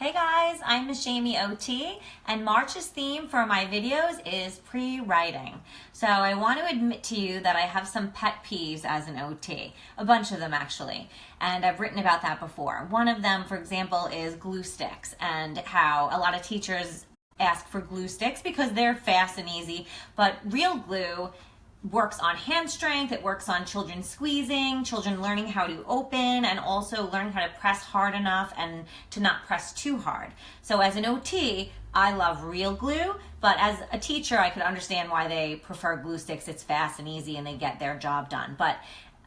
Hey guys, I'm Miss Jamie OT, and March's theme for my videos is pre-writing. So I want to admit to you that I have some pet peeves as an OT, a bunch of them actually, and I've written about that before. One of them, for example, is glue sticks and how a lot of teachers ask for glue sticks because they're fast and easy, but real glue works on hand strength, it works on children squeezing, children learning how to open, and also learning how to press hard enough and to not press too hard. So as an OT, I love real glue, but as a teacher, I could understand why they prefer glue sticks. It's fast and easy and they get their job done. But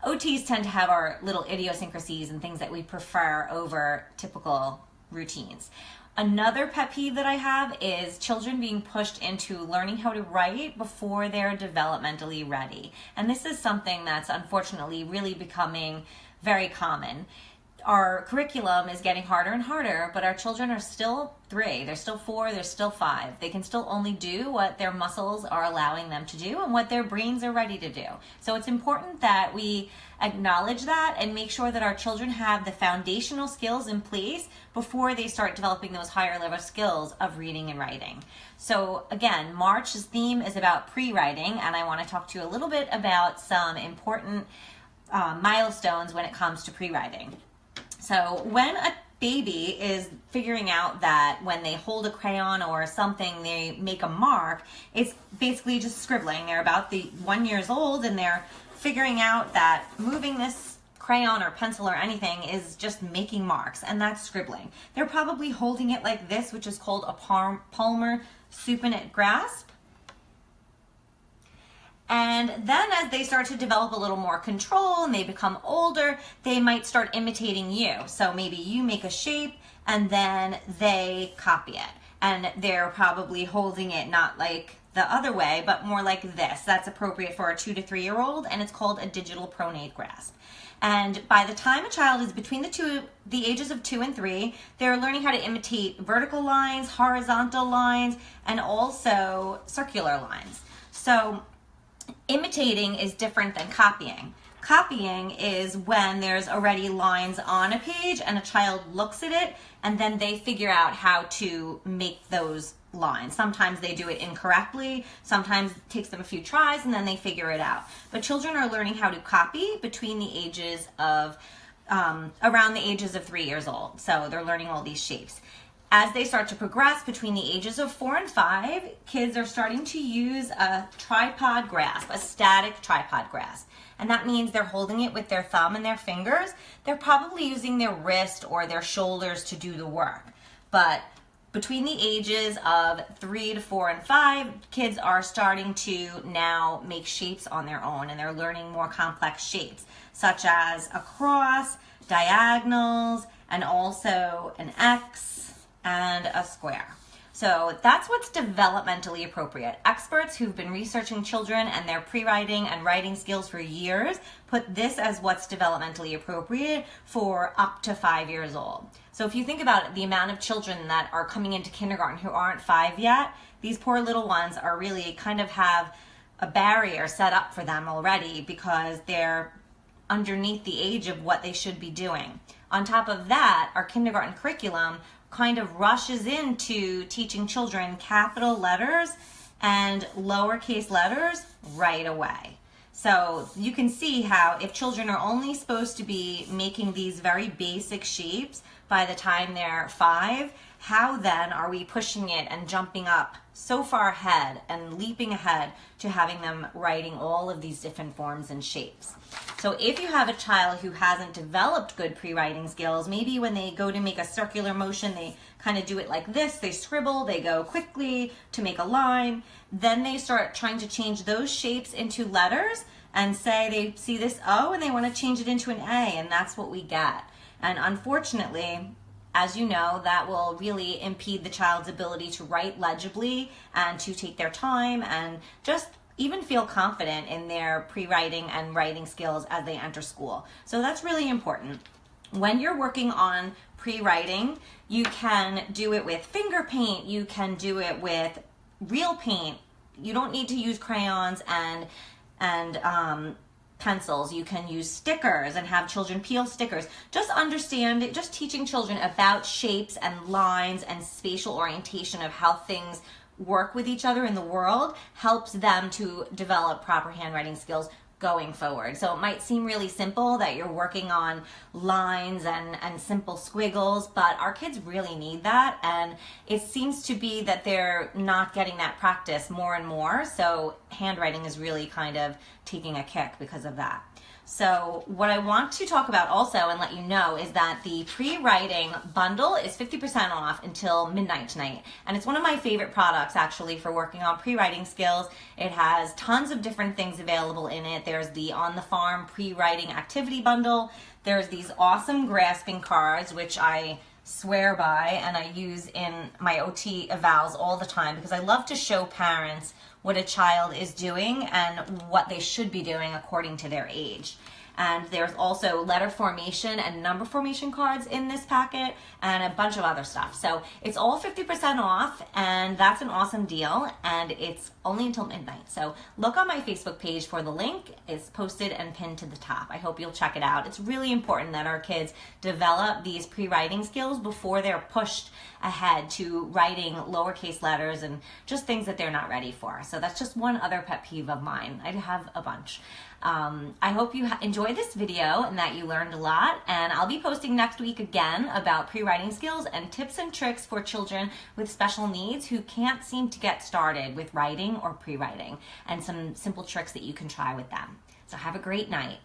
OTs tend to have our little idiosyncrasies and things that we prefer over typical routines. Another pet peeve that I have is children being pushed into learning how to write before they're developmentally ready. And this is something that's unfortunately really becoming very common. Our curriculum is getting harder and harder, but our children are still 3, they're still 4, they're still 5. They can still only do what their muscles are allowing them to do and what their brains are ready to do. So it's important that we acknowledge that and make sure that our children have the foundational skills in place before they start developing those higher level skills of reading and writing. So again, March's theme is about pre-writing, and I want to talk to you a little bit about some important milestones when it comes to pre-writing. So when a baby is figuring out that when they hold a crayon or something, they make a mark, it's basically just scribbling. They're about 1 year old and they're figuring out that moving this crayon or pencil or anything is just making marks, and that's scribbling. They're probably holding it like this, which is called a palmar supinate grasp. And then as they start to develop a little more control and they become older, they might start imitating you. So maybe you make a shape and then they copy it. And they're probably holding it not like the other way, but more like this. That's appropriate for a 2 to 3 year old, and it's called a digital pronate grasp. And by the time a child is between the ages of 2 and 3, they're learning how to imitate vertical lines, horizontal lines, and also circular lines. So imitating is different than copying. Copying is when there's already lines on a page and a child looks at it and then they figure out how to make those lines. Sometimes they do it incorrectly, sometimes it takes them a few tries and then they figure it out. But children are learning how to copy between the ages of, around the ages of 3 years old. So they're learning all these shapes. As they start to progress between the ages of 4 and 5, kids are starting to use a tripod grasp, a static tripod grasp. And that means they're holding it with their thumb and their fingers. They're probably using their wrist or their shoulders to do the work. But between the ages of 3 to 4 and 5, kids are starting to now make shapes on their own, and they're learning more complex shapes, such as a cross, diagonals, and also an X, and a square. So that's what's developmentally appropriate. Experts who've been researching children and their pre-writing and writing skills for years put this as what's developmentally appropriate for up to 5 years old. So if you think about it, the amount of children that are coming into kindergarten who aren't 5 yet, these poor little ones are really kind of have a barrier set up for them already because they're underneath the age of what they should be doing. On top of that, our kindergarten curriculum kind of rushes into teaching children capital letters and lowercase letters right away. So you can see how if children are only supposed to be making these very basic shapes by the time they're 5, how then are we pushing it and jumping up so far ahead and leaping ahead to having them writing all of these different forms and shapes? So if you have a child who hasn't developed good pre-writing skills, maybe when they go to make a circular motion, they kind of do it like this, they scribble, they go quickly to make a line, then they start trying to change those shapes into letters and say they see this O and they want to change it into an A, and that's what we get. And unfortunately, as you know, that will really impede the child's ability to write legibly and to take their time and just even feel confident in their pre-writing and writing skills as they enter school. So that's really important. When you're working on pre-writing, you can do it with finger paint, you can do it with real paint. You don't need to use crayons and pencils. You can use stickers and have children peel stickers. Just teaching children about shapes and lines and spatial orientation of how things work with each other in the world helps them to develop proper handwriting skills going forward. So it might seem really simple that you're working on lines and simple squiggles, but our kids really need that, and it seems to be that they're not getting that practice more and more, so handwriting is really kind of taking a kick because of that. So what I want to talk about also and let you know is that the pre-writing bundle is 50% off until midnight tonight. And it's one of my favorite products actually for working on pre-writing skills. It has tons of different things available in it. There's the On the Farm pre-writing activity bundle. There's these awesome grasping cards, which I swear by and I use in my OT evals all the time because I love to show parents what a child is doing and what they should be doing according to their age. And there's also letter formation and number formation cards in this packet and a bunch of other stuff. So it's all 50% off, and that's an awesome deal, and it's only until midnight. So look on my Facebook page for the link. It's posted and pinned to the top. I hope you'll check it out. It's really important that our kids develop these pre-writing skills before they're pushed ahead to writing lowercase letters and just things that they're not ready for. So that's just one other pet peeve of mine. I have a bunch. I hope you enjoyed this video and that you learned a lot, and I'll be posting next week again about pre-writing skills and tips and tricks for children with special needs who can't seem to get started with writing or pre-writing, and some simple tricks that you can try with them. So have a great night.